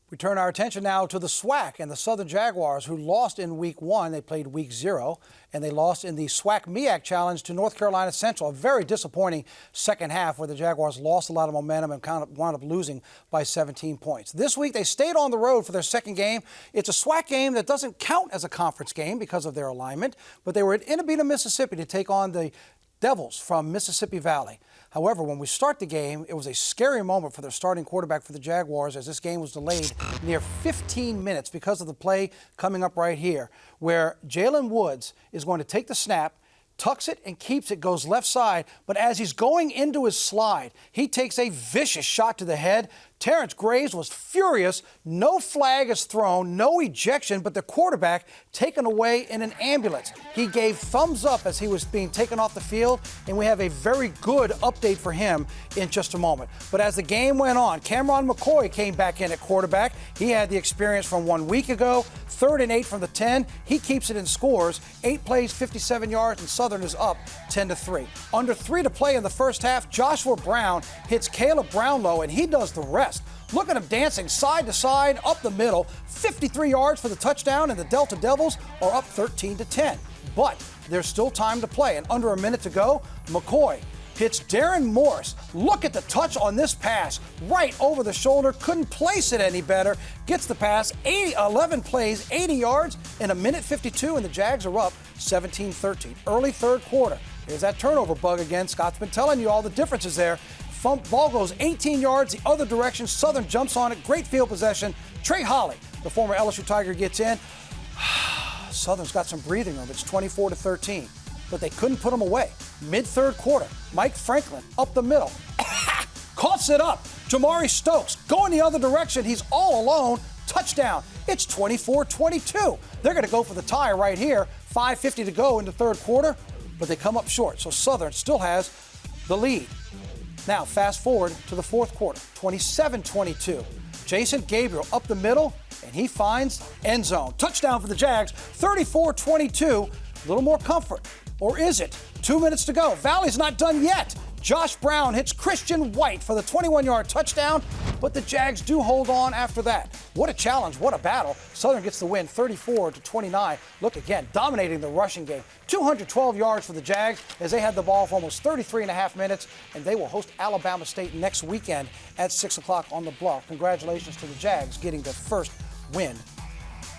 We turn our attention now to the SWAC and the Southern Jaguars, who lost in Week 1. They played Week 0, and they lost in the SWAC MEAC Challenge to North Carolina Central. A very disappointing second half where the Jaguars lost a lot of momentum and wound up losing by 17 points. This week, they stayed on the road for their second game. It's a SWAC game that doesn't count as a conference game because of their alignment, but they were at Itta Bena, Mississippi to take on the Devils from Mississippi Valley. However, when we start the game, it was a scary moment for their starting quarterback for the Jaguars, as this game was delayed near 15 minutes because of the play coming up right here, where Jalen Woods is going to take the snap, tucks it and keeps it, goes left side, but as he's going into his slide, he takes a vicious shot to the head. Terrence Graves was furious. No flag is thrown, no ejection, but the quarterback taken away in an ambulance. He gave thumbs up as he was being taken off the field, and we have a very good update for him in just a moment. But as the game went on, Cameron McCoy came back in at quarterback. He had the experience from 1 week ago. 3rd and 8 from the 10. He keeps it and scores. 8 plays, 57 yards, and Southern is up 10-3. Under 3 to play in the first half, Joshua Brown hits Caleb Brownlow, and he does the rest. Look at him dancing side to side, up the middle, 53 yards for the touchdown, and the Delta Devils are up 13-10. But there's still time to play, and under a minute to go, McCoy hits Darren Morris. Look at the touch on this pass, right over the shoulder, couldn't place it any better, gets the pass, 11 plays, 80 yards, in a minute 52, and the Jags are up 17-13. Early third quarter. There's that turnover bug again. Scott's been telling you all the differences there. Ball goes 18 yards the other direction. Southern jumps on it. Great field possession. Trey Holly, the former LSU Tiger, gets in. Southern's got some breathing room. It's 24-13. But they couldn't put him away. Mid-third quarter, Mike Franklin up the middle. Coughs it up. Jamari Stokes going the other direction. He's all alone. Touchdown. It's 24-22. They're going to go for the tie right here. 5:50 to go in the third quarter, but they come up short. So Southern still has the lead. Now, fast forward to the fourth quarter, 27-22. Jason Gabriel up the middle, and he finds end zone. Touchdown for the Jags, 34-22. A little more comfort. Or is it? 2 minutes to go. Valley's not done yet. Josh Brown hits Christian White for the 21-yard touchdown, but the Jags do hold on after that. What a challenge, what a battle. Southern gets the win, 34-29. Look again, dominating the rushing game. 212 yards for the Jags as they had the ball for almost 33.5 minutes, and they will host Alabama State next weekend at 6 o'clock on the Bluff. Congratulations to the Jags getting their first win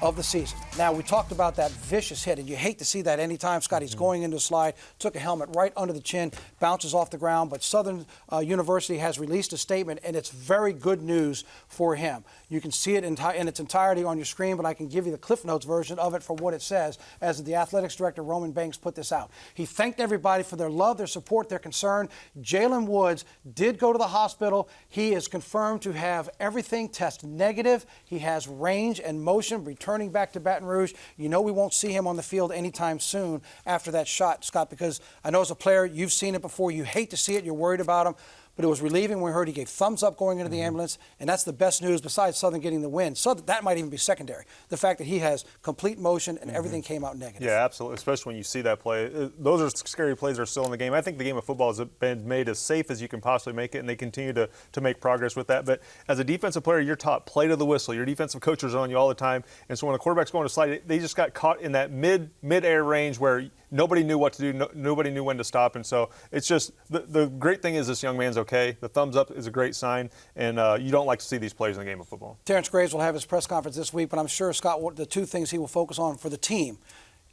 of the season. Now, we talked about that vicious hit, and you hate to see that anytime Scotty's going into a slide, took a helmet right under the chin, bounces off the ground, but Southern University has released a statement, and it's very good news for him. You can see it in its entirety on your screen, but I can give you the Cliff Notes version of it for what it says, as the athletics director, Roman Banks, put this out. He thanked everybody for their love, their support, their concern. Jalen Woods did go to the hospital. He is confirmed to have everything test negative. He has range and motion, returning back to Baton Rouge. You know we won't see him on the field anytime soon after that shot, Scott, because I know as a player, you've seen it before. You hate to see it. You're worried about him. But it was relieving when we heard he gave thumbs up going into the ambulance, and that's the best news besides Southern getting the win. So that might even be secondary. The fact that he has complete motion and everything came out negative. Yeah, absolutely, especially when you see that play. Those are scary plays that are still in the game. I think the game of football has been made as safe as you can possibly make it, and they continue to make progress with that. But as a defensive player, you're taught play to the whistle. Your defensive coaches are on you all the time. And so when a quarterback's going to slide, they just got caught in that mid-air range where nobody knew what to do. Nobody knew when to stop. And so it's just the great thing is this young man's okay. The thumbs up is a great sign, and you don't like to see these plays in the game of football. Terrence Graves will have his press conference this week, but I'm sure, Scott, the two things he will focus on for the team: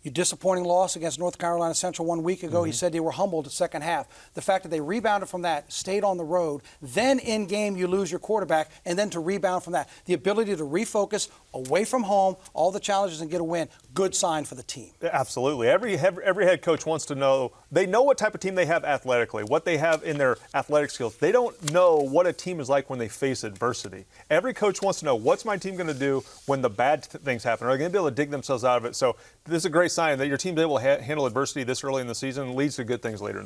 your disappointing loss against North Carolina Central 1 week ago. He said they were humbled the second half. The fact that they rebounded from that, stayed on the road, then in game you lose your quarterback, and then to rebound from that. The ability to refocus away from home, all the challenges, and get a win. Good sign for the team. Absolutely. Every head coach wants to know. They know what type of team they have athletically, what they have in their athletic skills. They don't know what a team is like when they face adversity. Every coach wants to know, what's my team going to do when the bad things happen? Are they going to be able to dig themselves out of it? So this is a great sign that your team's able to handle adversity this early in the season and leads to good things later in the season.